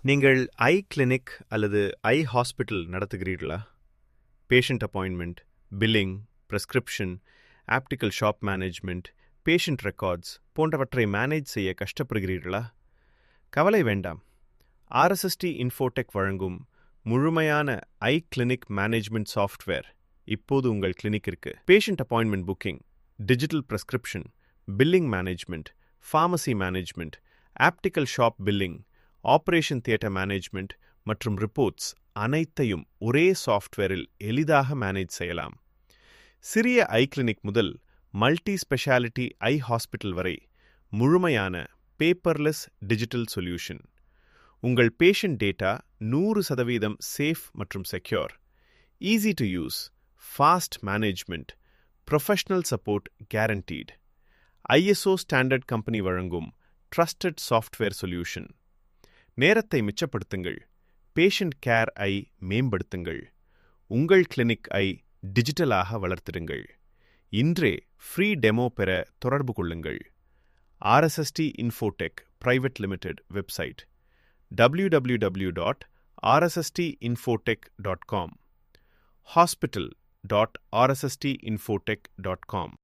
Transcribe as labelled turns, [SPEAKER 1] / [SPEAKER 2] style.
[SPEAKER 1] நீங்கள் eye clinic அல்லது eye hospital நடத்துகிறீர்களா? Patient appointment, billing, prescription, optical shop management, patient records போன்றவற்றை manage செய்ய கஷ்டப்படுகிறீர்களா? கவலை வேண்டாம். ஆர்எஸ்எஸ்டி இன்ஃபோடெக் வழங்கும் முழுமையான ஐ கிளினிக் மேனேஜ்மெண்ட் சாஃப்ட்வேர் இப்போது உங்கள் கிளினிக்கிற்கு patient appointment booking, digital prescription, billing management, pharmacy management, optical shop billing, operation theatre management மற்றும் ரிப்போர்ட்ஸ் அனைத்தையும் ஒரே சாஃப்ட்வேரில் எளிதாக மேனேஜ் செய்யலாம். சிறிய ஐ கிளினிக் முதல் மல்டி ஸ்பெஷாலிட்டி ஐ ஹாஸ்பிட்டல் வரை முழுமையான பேப்பர்லெஸ் டிஜிட்டல் சொல்யூஷன். உங்கள் பேஷண்ட் டேட்டா 100% சேஃப் மற்றும் secure, easy to use, fast management, professional support guaranteed. ISO standard company வழங்கும் ட்ரஸ்டட் சாஃப்ட்வேர் சொல்யூஷன். நேரத்தை மிச்சப்படுத்துங்கள், பேஷண்ட் கேர் ஐ மேம்படுத்துங்கள், உங்கள் கிளினிக் ஐ டிஜிட்டலாக வளர்த்திடுங்கள். இன்றே ஃப்ரீ டெமோ பெற தொடர்பு கொள்ளுங்கள். RSST Infotech private limited website www.rsstinfotech.com, hospital.rsstinfotech.com.